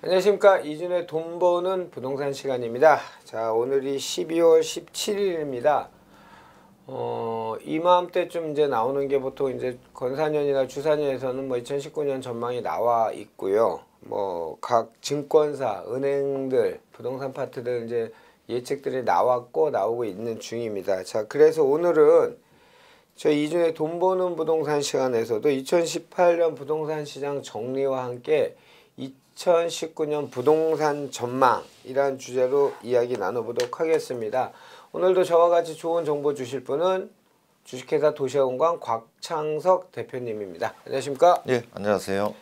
안녕하십니까. 이준의 돈 버는 부동산 시간입니다. 자, 오늘이 12월 17일입니다. 이맘때쯤 이제 나오는 게 보통 이제 건사년이나 주사년에서는 뭐 2019년 전망이 나와 있고요. 뭐 각 증권사, 은행들, 부동산 파트들 이제 예측들이 나오고 있는 중입니다. 자, 그래서 오늘은 저희 이준의 돈 버는 부동산 시간에서도 2018년 부동산 시장 정리와 함께 2019년 부동산 전망이란 주제로 이야기 나눠보도록 하겠습니다. 오늘도 저와 같이 좋은 정보 주실 분은 주식회사 도시아공관 곽창석 대표님입니다. 안녕하십니까? 예, 안녕하세요.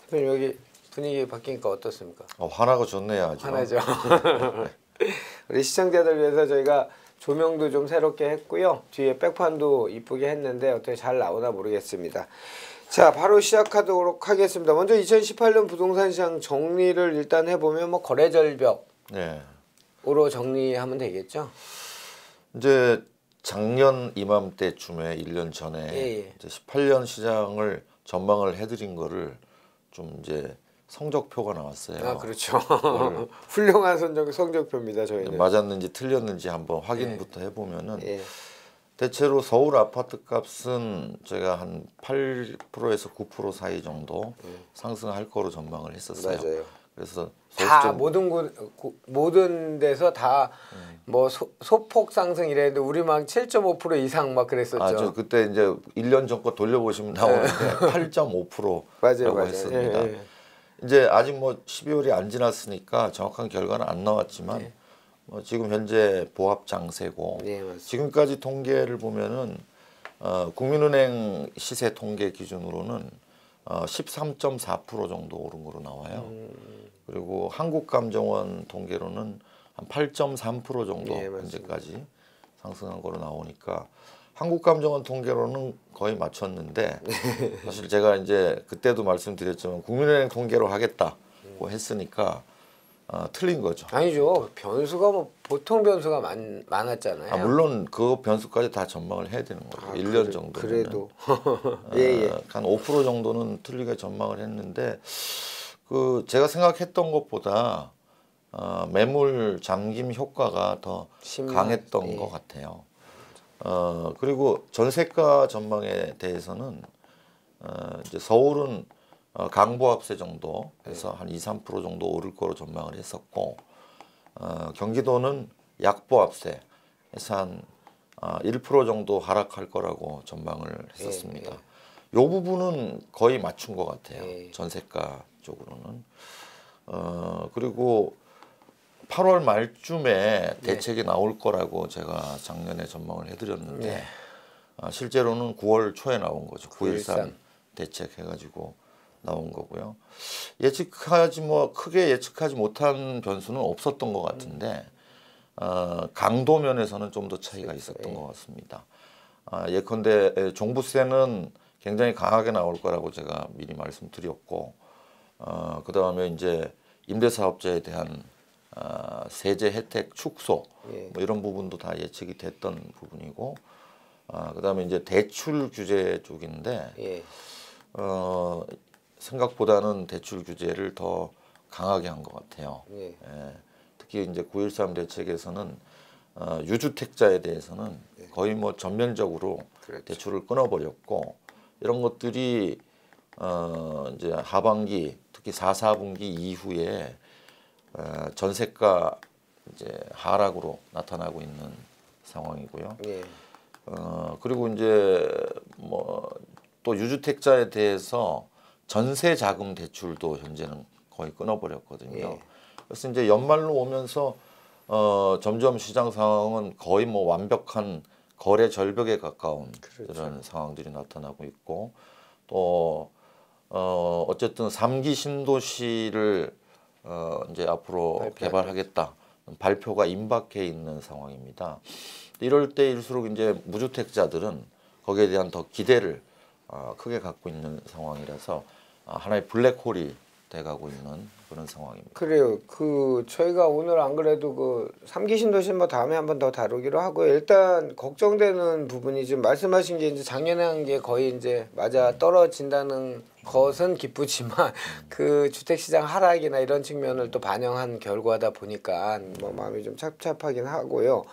대표님, 여기 분위기 바뀌니까 어떻습니까? 환하고 좋네요, 아주. 화나죠. 우리 시청자들 위해서 저희가 조명도 좀 새롭게 했고요. 뒤에 백판도 이쁘게 했는데 어떻게 잘 나오나 모르겠습니다. 자, 바로 시작하도록 하겠습니다. 먼저 2018년 부동산 시장 정리를 일단 해보면 뭐 거래 절벽으로 네. 정리하면 되겠죠? 이제 작년 이맘때쯤에 1년 전에 이제 18년 시장을 전망을 해드린 거를 좀 이제 성적표가 나왔어요. 아, 그렇죠. 훌륭한 성적표입니다, 저희는. 맞았는지 틀렸는지 한번 확인부터 해보면은 대체로 서울 아파트 값은 제가 한 8%에서 9% 사이 정도 상승할 거로 전망을 했었어요. 맞아요. 그래서 다 모든 데서 다 뭐 소폭 상승 이랬는데 우리 막 7.5% 이상 막 그랬었죠. 아, 저 그때 이제 1년 전 거 돌려보시면 나오는데 8.5%라고 했습니다. 이제 아직 뭐 12월이 안 지났으니까 정확한 결과는 안 나왔지만 뭐 지금 현재 보합 장세고 지금까지 통계를 보면은 국민은행 시세 통계 기준으로는 13.4% 정도 오른 거로 나와요. 그리고 한국감정원 통계로는 한 8.3% 정도 현재까지 상승한 거로 나오니까 한국감정원 통계로는 거의 맞췄는데 사실 제가 이제 그때도 말씀드렸지만 국민은행 통계로 하겠다고 했으니까 틀린 거죠. 아니죠. 변수가 뭐 보통 변수가 많았잖아요. 물론 그 변수까지 다 전망을 해야 되는 거예요. 1년 정도. 그래도 한 5% 정도는 틀리게 전망을 했는데 그 제가 생각했던 것보다 매물 잠김 효과가 더 강했던 것 같아요. 그리고 전세가 전망에 대해서는 이제 서울은 강보합세 정도 해서 한 2~3% 정도 오를 거로 전망을 했었고 경기도는 약보합세 해서 한 1% 정도 하락할 거라고 전망을 했었습니다. 이 부분은 거의 맞춘 것 같아요. 전세가 쪽으로는. 그리고 8월 말쯤에 대책이 나올 거라고 제가 작년에 전망을 해드렸는데 실제로는 9월 초에 나온 거죠. 9.13 대책 해가지고 나온 거고요. 크게 예측하지 못한 변수는 없었던 것 같은데 강도 면에서는 좀 더 차이가 있었던 것 같습니다. 예컨대 종부세는 굉장히 강하게 나올 거라고 제가 미리 말씀드렸고 그 다음에 이제 임대사업자에 대한 세제 혜택 축소 뭐 이런 부분도 다 예측이 됐던 부분이고 그다음에 이제 대출 규제 쪽인데 생각보다는 대출 규제를 더 강하게 한 것 같아요. 특히 이제 9.13 대책에서는 유주택자에 대해서는 거의 뭐 전면적으로 대출을 끊어버렸고 이런 것들이 이제 하반기 특히 4분기 이후에 전세가 이제 하락으로 나타나고 있는 상황이고요. 그리고 이제 뭐 또 유주택자에 대해서 전세 자금 대출도 현재는 거의 끊어버렸거든요. 그래서 이제 연말로 오면서 점점 시장 상황은 거의 뭐 완벽한 거래 절벽에 가까운 그런 상황들이 나타나고 있고 또 어쨌든 3기 신도시를 이제 앞으로 개발하겠다 발표가 임박해 있는 상황입니다. 이럴 때일수록 이제 무주택자들은 거기에 대한 더 기대를 크게 갖고 있는 상황이라서 하나의 블랙홀이 돼가고 있는 그런 상황입니다. 그래요. 저희가 오늘 안 그래도 3기 신도시 뭐 다음에 한번 더 다루기로 하고요. 일단 걱정되는 부분이 지금 말씀하신 게 이제 작년에 한 게 거의 이제 맞아 떨어진다는 것은 기쁘지만 주택시장 하락이나 이런 측면을 또 반영한 결과다 보니까 뭐 마음이 좀 착잡하긴 하고요.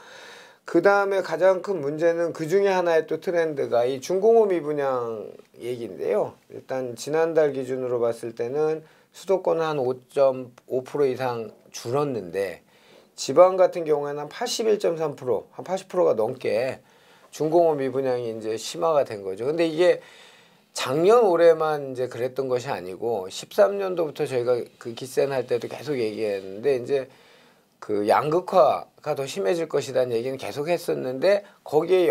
그 다음에 가장 큰 문제는 그 중에 하나의 또 트렌드가 이 중공업 미분양 얘기인데요. 일단 지난달 기준으로 봤을 때는 수도권은 한 5.5% 이상 줄었는데 지방 같은 경우에는 한 81.3%, 한 80%가 넘게 중공업 미분양이 이제 심화가 된 거죠. 근데 이게 작년 올해만 이제 그랬던 것이 아니고 13년도부터 저희가 기센 할 때도 계속 얘기했는데 이제 양극화가 더 심해질 것이라는 얘기는 계속 했었는데 거기에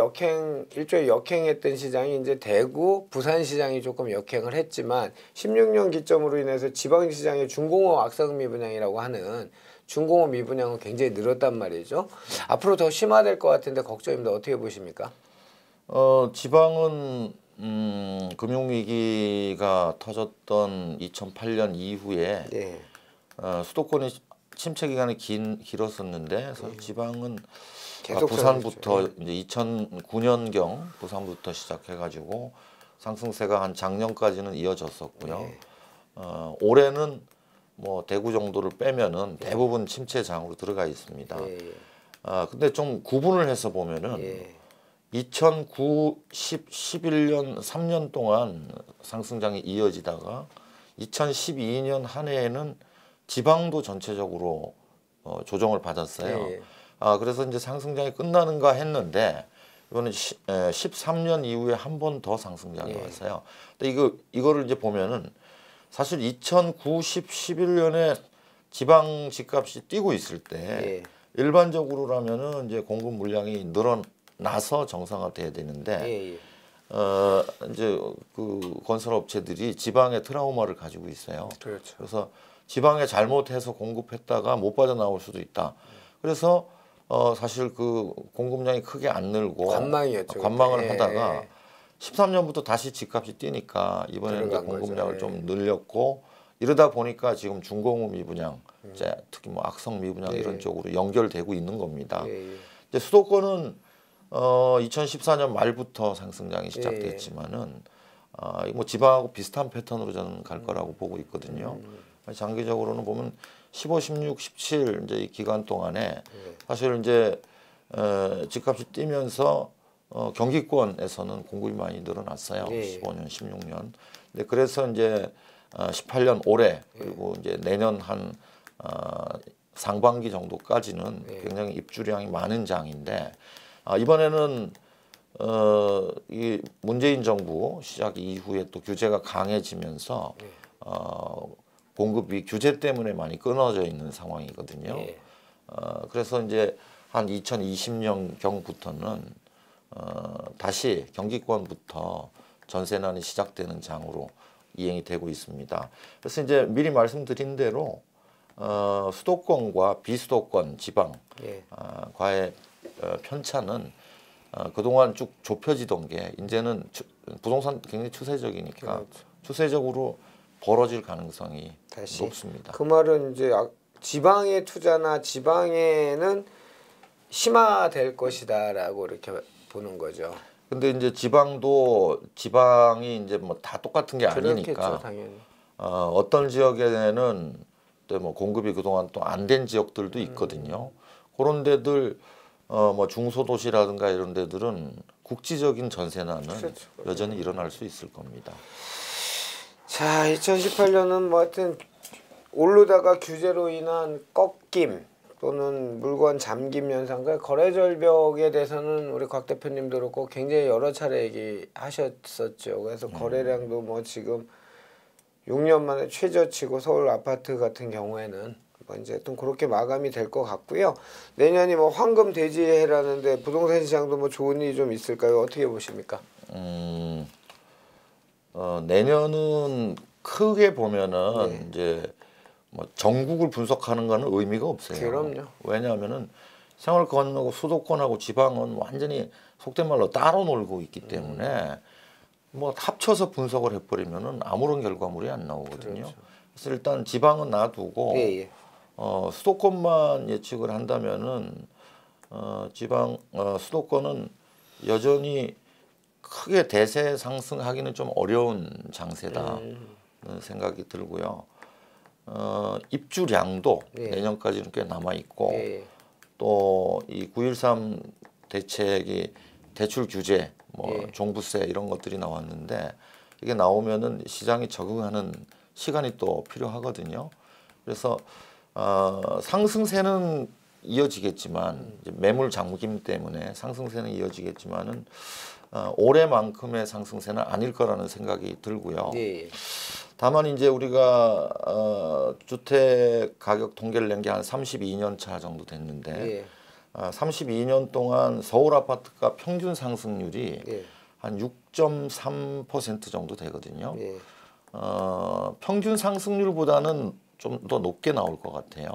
일종의 역행했던 시장이 이제 대구, 부산 시장이 조금 역행을 했지만 16년 기점으로 인해서 지방 시장의 중공업 악성 미분양이라고 하는 중공업 미분양은 굉장히 늘었단 말이죠. 앞으로 더 심화될 것 같은데 걱정입니다. 어떻게 보십니까? 지방은 금융위기가 터졌던 2008년 이후에 네. 수도권이 침체 기간이 길었었는데 지방은 계속 부산부터 이제 2009년경 부산부터 시작해가지고 상승세가 한 작년까지는 이어졌었고요. 네. 올해는 뭐 대구 정도를 빼면은 대부분 침체장으로 들어가 있습니다. 근데 좀 구분을 해서 보면은 2009, 10, 11년 3년 동안 상승장이 이어지다가 2012년 한 해에는 지방도 전체적으로 조정을 받았어요. 그래서 이제 상승장이 끝나는가 했는데 이거는 13년 이후에 한 번 더 상승장이 왔어요. 근데 이거를 이제 보면은 사실 2009, 10, 11년에 지방 집값이 뛰고 있을 때 일반적으로라면은 이제 공급 물량이 늘어나서 정상화돼야 되는데 이제 건설업체들이 지방의 트라우마를 가지고 있어요. 그렇죠. 그래서 지방에 잘못해서 공급했다가 못 빠져나올 수도 있다. 그래서 사실 공급량이 크게 안 늘고 관망이었죠. 관망을 하다가 13년부터 다시 집값이 뛰니까 이번에는 이제 공급량을 좀 늘렸고 이러다 보니까 지금 중공업 미분양, 특히 뭐 악성 미분양 이런 쪽으로 연결되고 있는 겁니다. 이제 수도권은 2014년 말부터 상승장이 시작됐지만은 뭐 지방하고 비슷한 패턴으로 저는 갈 거라고 보고 있거든요. 장기적으로는 보면 15, 16, 17 이제 이 기간 동안에 사실 이제 집값이 뛰면서 경기권에서는 공급이 많이 늘어났어요. 15년, 16년. 근데 그래서 이제 18년 올해 그리고 이제 내년 한 상반기 정도까지는 굉장히 입주량이 많은 장인데 이번에는 이 문재인 정부 시작 이후에 또 규제가 강해지면서 공급이 규제 때문에 많이 끊어져 있는 상황이거든요. 그래서 이제 한 2020년 경부터는 다시 경기권부터 전세난이 시작되는 장으로 이행이 되고 있습니다. 그래서 이제 미리 말씀드린 대로 수도권과 비수도권 지방 과의 편차는 그동안 쭉 좁혀지던 게 이제는 부동산 굉장히 추세적이니까 추세적으로 벌어질 가능성이 높습니다. 그 말은 이제 지방의 투자나 지방에는 심화될 것이다라고 이렇게 보는 거죠. 근데 이제 지방이 이제 뭐 다 똑같은 게 아니니까. 그렇겠죠, 당연히. 어떤 지역에는 또 뭐 공급이 그동안 또 안 된 지역들도 있거든요. 그런 데들 뭐 중소도시라든가 이런 데들은 국지적인 전세난은 여전히 일어날 수 있을 겁니다. 자, 2018년은 뭐 하여튼 오르다가 규제로 인한 꺾임 또는 물건 잠김 현상, 거래 절벽에 대해서는 우리 곽 대표님도 그렇고 굉장히 여러 차례 얘기하셨었죠. 그래서 거래량도 뭐 지금 6년 만에 최저치고 서울 아파트 같은 경우에는 뭐 이제 또 그렇게 마감이 될 것 같고요. 내년이 뭐 황금 대지해라는데 부동산 시장도 뭐 좋은 일이 좀 있을까요? 어떻게 보십니까? 내년은 크게 보면은 이제 뭐 전국을 분석하는 거는 의미가 없어요. 그럼요. 왜냐하면은 생활권하고 수도권하고 지방은 완전히 속된 말로 따로 놀고 있기 때문에 뭐 합쳐서 분석을 해버리면은 아무런 결과물이 안 나오거든요. 그렇죠. 그래서 일단 지방은 놔두고 예, 예. 수도권만 예측을 한다면은 수도권은 여전히 크게 대세 상승하기는 좀 어려운 장세다 생각이 들고요. 입주량도 예. 내년까지는 꽤 남아 있고 예. 또 이 9.13 대책이 대출 규제, 뭐 예. 종부세 이런 것들이 나왔는데 이게 나오면은 시장이 적응하는 시간이 또 필요하거든요. 그래서 상승세는 이어지겠지만 이제 매물 잠김 때문에 상승세는 이어지겠지만은 올해만큼의 상승세는 아닐 거라는 생각이 들고요. 예. 다만 이제 우리가 주택 가격 통계를 낸 게 한 32년 차 정도 됐는데 예. 32년 동안 서울 아파트가 평균 상승률이 예. 한 6.3% 정도 되거든요. 예. 평균 상승률보다는 좀 더 높게 나올 것 같아요.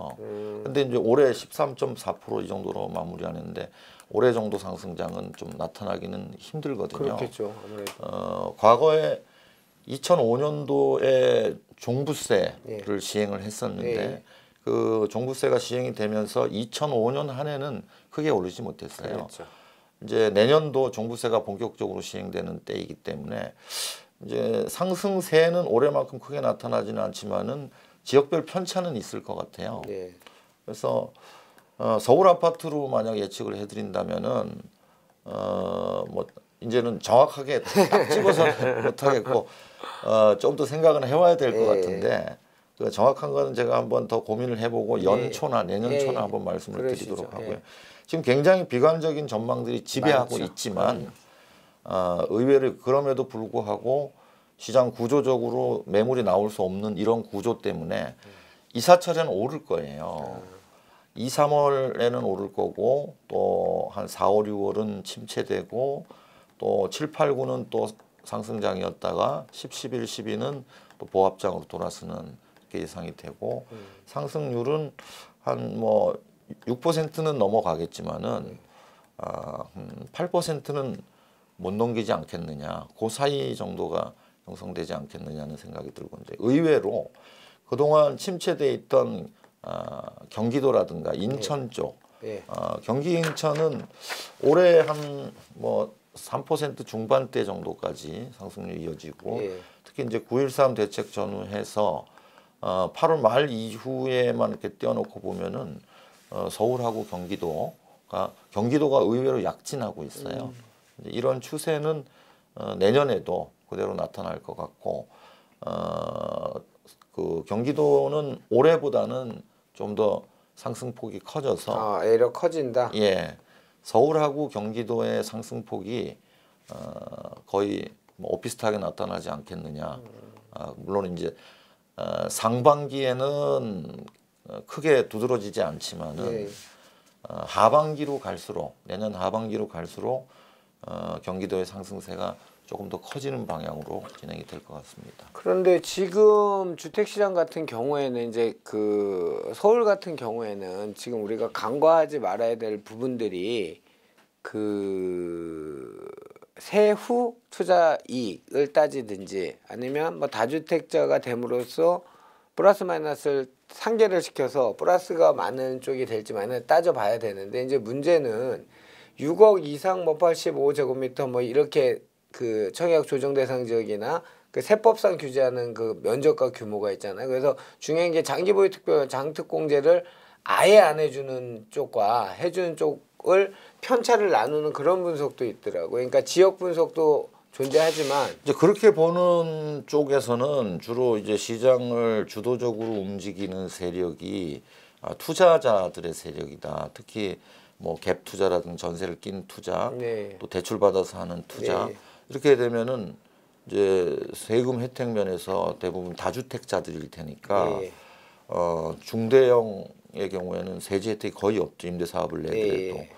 근데 이제 올해 13.4% 이 정도로 마무리하는데 올해 정도 상승장은 좀 나타나기는 힘들거든요. 그렇겠죠. 아무래도. 과거에 2005년도에 종부세를 예. 시행을 했었는데 예. 그 종부세가 시행이 되면서 2005년 한 해는 크게 오르지 못했어요. 그렇죠. 이제 내년도 종부세가 본격적으로 시행되는 때이기 때문에 이제 상승세는 올해만큼 크게 나타나지는 않지만은 지역별 편차는 있을 것 같아요. 예. 그래서 서울 아파트로 만약 예측을 해드린다면은 뭐 이제는 정확하게 딱 집어서 못하겠고 좀 더 생각은 해와야 될 것 예. 같은데 그 정확한 거는 제가 한번 더 고민을 해보고 연초나 내년 초나 예. 한번 말씀을 그러시죠. 드리도록 하고요. 예. 지금 굉장히 비관적인 전망들이 지배하고 많죠. 있지만 의외로 그럼에도 불구하고 시장 구조적으로 매물이 나올 수 없는 이런 구조 때문에 이사철에는 오를 거예요. 2, 3월에는 오를 거고 또 한 4, 5, 6월은 침체되고 또 7, 8, 9는 또 상승장이었다가 10, 11, 12는 또 보합장으로 돌아서는 게 예상이 되고 상승률은 한 뭐 6%는 넘어가겠지만은 8%는 못 넘기지 않겠느냐. 그 사이 정도가 형성되지 않겠느냐는 생각이 들고 이제 의외로 그동안 침체돼 있던 경기도라든가 인천 쪽 예. 경기 인천은 올해 한 뭐 3% 중반대 정도까지 상승률이 이어지고 예. 특히 이제 9.13 대책 전후해서 8월 말 이후에만 이렇게 떼어놓고 보면은 서울하고 경기도가 의외로 약진하고 있어요. 이제 이런 추세는 내년에도 그대로 나타날 것 같고 그 경기도는 올해보다는 좀 더 상승폭이 커져서 애력 커진다. 예, 서울하고 경기도의 상승폭이 거의 뭐 오피스타하게 나타나지 않겠느냐. 물론 이제 상반기에는 크게 두드러지지 않지만은 예. 하반기로 갈수록 내년 하반기로 갈수록 경기도의 상승세가 조금 더 커지는 방향으로 진행이 될 것 같습니다. 그런데 지금 주택시장 같은 경우에는 이제 그 서울 같은 경우에는 지금 우리가 간과하지 말아야 될 부분들이 그 세후 투자 이익을 따지든지 아니면 뭐 다주택자가 됨으로써 플러스 마이너스를 상계를 시켜서 플러스가 많은 쪽이 될지만은 따져봐야 되는데 이제 문제는 6억 이상 뭐 85제곱미터 뭐 이렇게 그 청약 조정 대상 지역이나 그 세법상 규제하는 그 면적과 규모가 있잖아요. 그래서 중요한 게 장기 보유 특별 장특공제를 아예 안 해주는 쪽과 해주는 쪽을 편차를 나누는 그런 분석도 있더라고요. 그러니까 지역 분석도 존재하지만 이제 그렇게 보는 쪽에서는 주로 이제 시장을 주도적으로 움직이는 세력이 투자자들의 세력이다. 특히 뭐 갭 투자라든지 전세를 낀 투자, 네. 또 대출 받아서 하는 투자 네. 이렇게 되면은 이제 세금 혜택 면에서 대부분 다주택자들일 테니까 네. 중대형의 경우에는 세제 혜택이 거의 없죠. 임대 사업을 내더라도 네.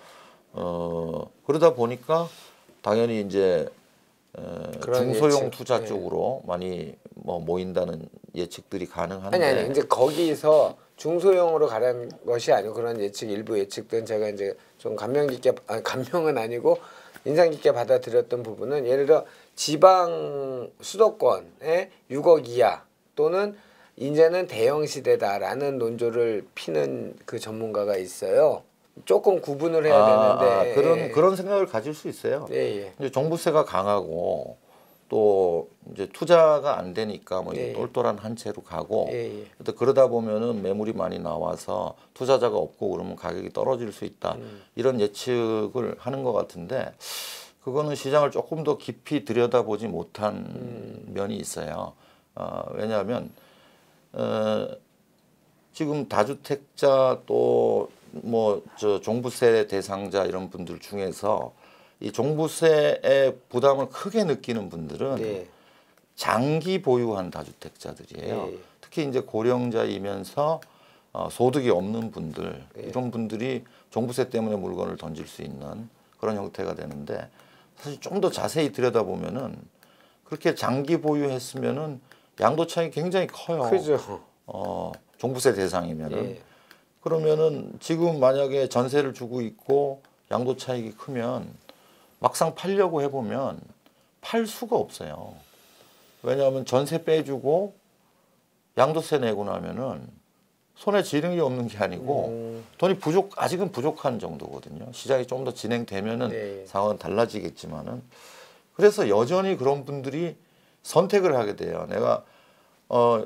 그러다 보니까 당연히 이제 그런 중소형 예측. 투자 네. 쪽으로 많이 뭐 모인다는 예측들이 가능한데 아니 이제 거기서 중소형으로 가라는 것이 아니고 그런 예측 일부 예측들은 제가 이제 좀 감명 깊게 감명은 아니고 인상 깊게 받아들였던 부분은 예를 들어 지방 수도권에 6억 이하 또는 이제는 대형 시대다라는 논조를 피는 그 전문가가 있어요. 조금 구분을 해야 되는데 그런 생각을 가질 수 있어요. 예. 이제 종부세가 강하고 또 이제 투자가 안 되니까 뭐 예. 똘똘한 한 채로 가고 예. 그러다 보면은 매물이 많이 나와서 투자자가 없고 그러면 가격이 떨어질 수 있다 이런 예측을 하는 것 같은데 그거는 시장을 조금 더 깊이 들여다보지 못한 면이 있어요. 왜냐하면 지금 다주택자 또 뭐 저 종부세 대상자 이런 분들 중에서 이 종부세의 부담을 크게 느끼는 분들은 네. 장기 보유한 다주택자들이에요. 네. 특히 이제 고령자이면서 소득이 없는 분들 네. 이런 분들이 종부세 때문에 물건을 던질 수 있는 그런 형태가 되는데 사실 좀 더 자세히 들여다보면은 그렇게 장기 보유했으면은 양도 차익이 굉장히 커요. 그죠. 종부세 대상이면은 네. 그러면은 지금 만약에 전세를 주고 있고 양도 차익이 크면 막상 팔려고 해보면 팔 수가 없어요. 왜냐하면 전세 빼주고 양도세 내고 나면은 손에 지능이 없는 게 아니고 돈이 아직은 부족한 정도거든요. 시장이 좀 더 진행되면은 네. 상황은 달라지겠지만은 그래서 여전히 그런 분들이 선택을 하게 돼요. 내가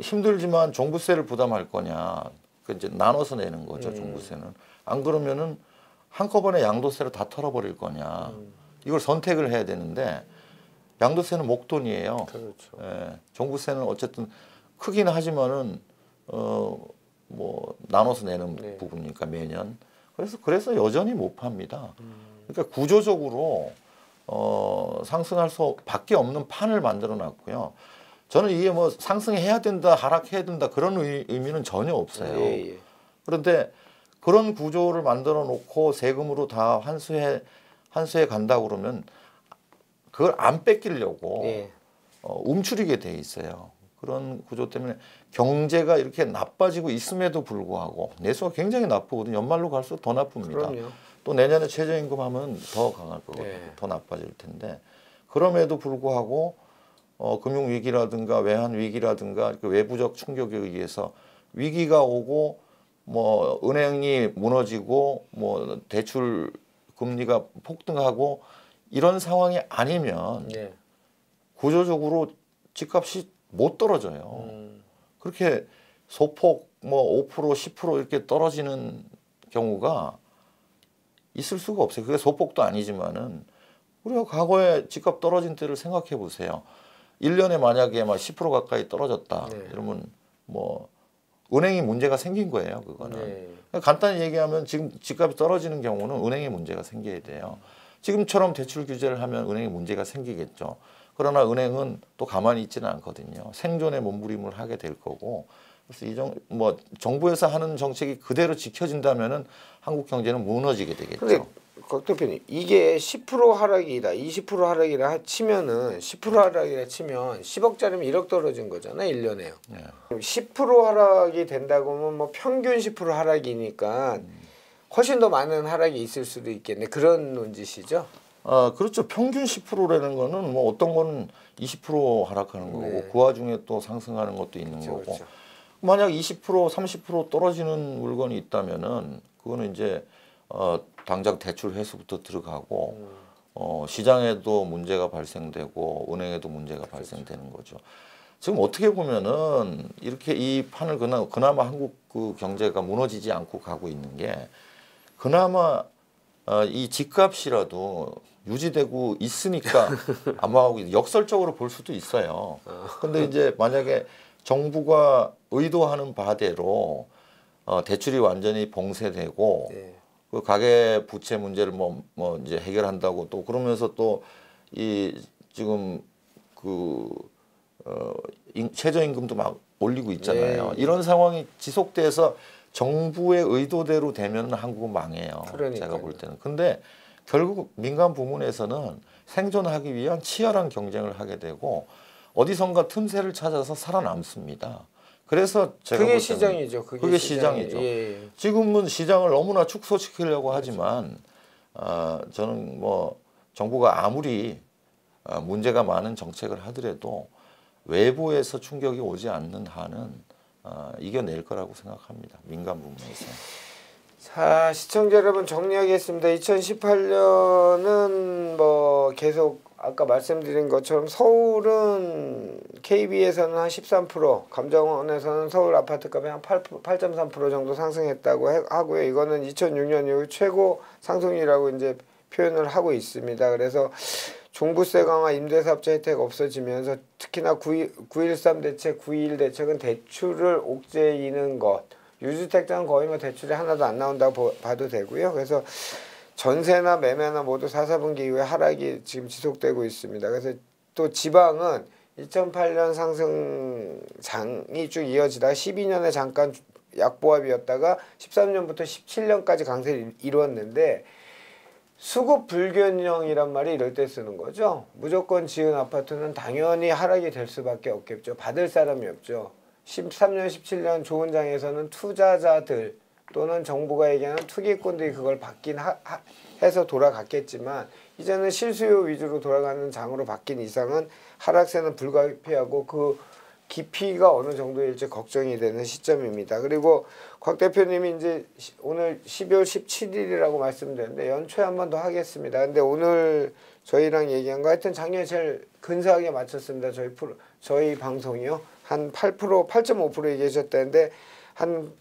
힘들지만 종부세를 부담할 거냐. 그 이제 나눠서 내는 거죠. 종부세는. 안 그러면은 한꺼번에 양도세를 다 털어버릴 거냐. 이걸 선택을 해야 되는데 양도세는 목돈이에요. 그렇죠. 예, 종부세는 어쨌든 크긴 하지만은 뭐 나눠서 내는 네. 부분이니까 매년. 그래서 여전히 못 팝니다. 그러니까 구조적으로 상승할 수밖에 없는 판을 만들어 놨고요. 저는 이게 뭐 상승해야 된다, 하락해야 된다 그런 의미는 전혀 없어요. 예. 그런데 그런 구조를 만들어 놓고 세금으로 다 환수해 간다 그러면 그걸 안 뺏기려고 예. 움츠리게 돼 있어요. 그런 구조 때문에 경제가 이렇게 나빠지고 있음에도 불구하고 내수가 굉장히 나쁘거든요. 연말로 갈수록 더 나쁩니다. 그럼요. 또 내년에 최저임금 하면 더 강할 거거든요. 네. 더 나빠질 텐데 그럼에도 불구하고 금융 위기라든가 외환 위기라든가 외부적 충격에 의해서 위기가 오고 뭐 은행이 무너지고 뭐 대출 금리가 폭등하고 이런 상황이 아니면 네. 구조적으로 집값이 못 떨어져요. 그렇게 소폭 뭐 5% 10% 이렇게 떨어지는 경우가 있을 수가 없어요. 그게 소폭도 아니지만은 우리가 과거에 집값 떨어진 때를 생각해 보세요. 1년에 만약에 막 10% 가까이 떨어졌다. 네. 이러면 뭐 은행이 문제가 생긴 거예요. 그거는. 네. 간단히 얘기하면 지금 집값이 떨어지는 경우는 은행에 문제가 생겨야 돼요. 지금처럼 대출 규제를 하면 은행에 문제가 생기겠죠. 그러나 은행은 또 가만히 있지는 않거든요. 생존에 몸부림을 하게 될 거고. 그래서 뭐 정부에서 하는 정책이 그대로 지켜진다면은 한국 경제는 무너지게 되겠죠. 근데 곽 대표님 이게 10% 하락이다, 20% 하락이라 치면은 10% 하락이라 치면 10억짜리면 1억 떨어진 거잖아요, 1년에요. 네. 10% 하락이 된다고 하면 뭐 평균 10% 하락이니까 훨씬 더 많은 하락이 있을 수도 있겠네. 그런 논지시죠? 그렇죠. 평균 10%라는 거는 뭐 어떤 거는 20% 하락하는 거고 네. 그 와중에 또 상승하는 것도 있는 그렇죠, 거고. 그렇죠. 만약 20% 30% 떨어지는 물건이 있다면은 그거는 이제 당장 대출 회수부터 들어가고 시장에도 문제가 발생되고 은행에도 문제가 발생되는 거죠. 지금 어떻게 보면은 이렇게 이 판을 그나마 한국 그 경제가 무너지지 않고 가고 있는 게 그나마 이 집값이라도 유지되고 있으니까 아마 역설적으로 볼 수도 있어요. 근데 이제 만약에 정부가 의도하는 바대로 대출이 완전히 봉쇄되고 네. 그 가계 부채 문제를 뭐 이제 해결한다고 또 그러면서 또 이 지금 그 최저임금도 막 올리고 있잖아요. 네. 이런 상황이 지속돼서 정부의 의도대로 되면 한국은 망해요. 그러니까요. 제가 볼 때는. 근데 결국 민간 부문에서는 생존하기 위한 치열한 경쟁을 하게 되고 어디선가 틈새를 찾아서 살아남습니다. 그래서 제가 그게 볼 때는 시장이죠. 그게 시장이죠. 예. 지금은 시장을 너무나 축소시키려고 하지만 저는 뭐 정부가 아무리 문제가 많은 정책을 하더라도 외부에서 충격이 오지 않는 한은 이겨낼 거라고 생각합니다. 민간 부문에서. 자, 시청자 여러분 정리하겠습니다. 2018년은 뭐 계속 아까 말씀드린 것처럼 서울은 KB에서는 한 13%, 감정원에서는 서울 아파트값이 한 8.3% 정도 상승했다고 하고요. 이거는 2006년 이후 최고 상승률이라고 이제 표현을 하고 있습니다. 그래서 종부세 강화, 임대사업자 혜택 없어지면서 특히나 9.13 대책, 9.21 대책은 대출을 옥죄이는 것, 유주택자는 거의 뭐 대출이 하나도 안 나온다고 봐도 되고요. 그래서 전세나 매매나 모두 4분기 이후에 하락이 지금 지속되고 있습니다. 그래서 또 지방은 2008년 상승장이 쭉 이어지다가 12년에 잠깐 약보합이었다가 13년부터 17년까지 강세를 이루었는데 수급 불균형이란 말이 이럴 때 쓰는 거죠. 무조건 지은 아파트는 당연히 하락이 될 수밖에 없겠죠. 받을 사람이 없죠. 13년, 17년 좋은 장에서는 투자자들 또는 정부가 얘기하는 투기꾼들이 그걸 받긴 해서 돌아갔겠지만 이제는 실수요 위주로 돌아가는 장으로 바뀐 이상은 하락세는 불가피하고 그 깊이가 어느 정도일지 걱정이 되는 시점입니다. 그리고 곽 대표님이 이제 오늘 12월 17일이라고 말씀드렸는데 연초에 한 번 더 하겠습니다. 근데 오늘 저희랑 얘기한 거 하여튼 작년에 제일 근사하게 맞췄습니다. 저희 방송이요. 한 8.5% 얘기하셨다는데 한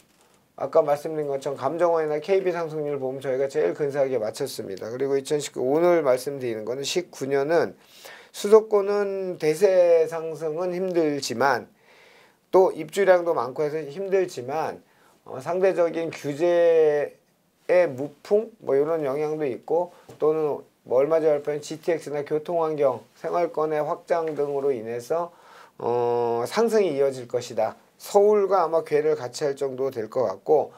아까 말씀드린 것처럼 감정원이나 KB 상승률 보면 저희가 제일 근사하게 맞췄습니다. 그리고 2019 오늘 말씀드리는 거는 19년은 수도권은 대세 상승은 힘들지만 또 입주량도 많고 해서 힘들지만 상대적인 규제의 무풍 뭐 이런 영향도 있고 또는 뭐 얼마 전에 발표한 GTX나 교통환경, 생활권의 확장 등으로 인해서 상승이 이어질 것이다. 서울과 아마 궤를 같이 할 정도 될 것 같고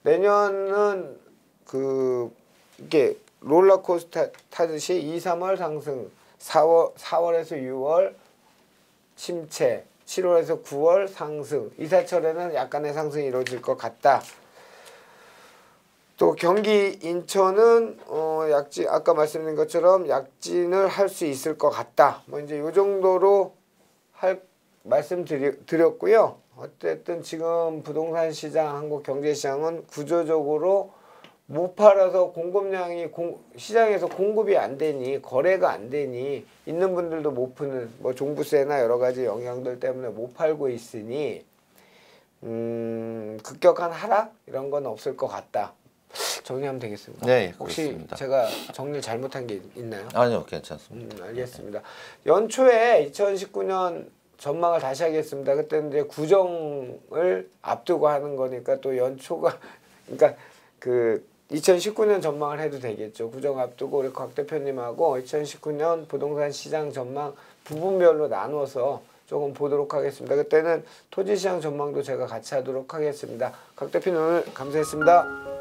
내년은 이게 롤러코스터 타듯이 2, 3월 상승, 4월에서 6월 침체, 7월에서 9월 상승, 이사철에는 약간의 상승이 이루어질 것 같다. 또 경기 인천은 아까 말씀드린 것처럼 약진을 할 수 있을 것 같다. 뭐 이제 이 정도로 말씀드렸고요. 어쨌든 지금 부동산 시장, 한국 경제 시장은 구조적으로 못 팔아서 공급량이 시장에서 공급이 안 되니 거래가 안 되니 있는 분들도 못 푸는 뭐 종부세나 여러 가지 영향들 때문에 못 팔고 있으니 급격한 하락 이런 건 없을 것 같다. 정리하면 되겠습니다. 네, 혹시 그렇습니다. 제가 정리를 잘못한 게 있나요? 아니요, 괜찮습니다. 알겠습니다. 연초에 2019년 전망을 다시 하겠습니다. 그때는 이제 구정을 앞두고 하는 거니까 또 연초가 그러니까 2019년 전망을 해도 되겠죠. 구정 앞두고 우리 곽 대표님하고 2019년 부동산 시장 전망 부분별로 나눠서 조금 보도록 하겠습니다. 그때는 토지시장 전망도 제가 같이 하도록 하겠습니다. 곽 대표님 오늘 감사했습니다.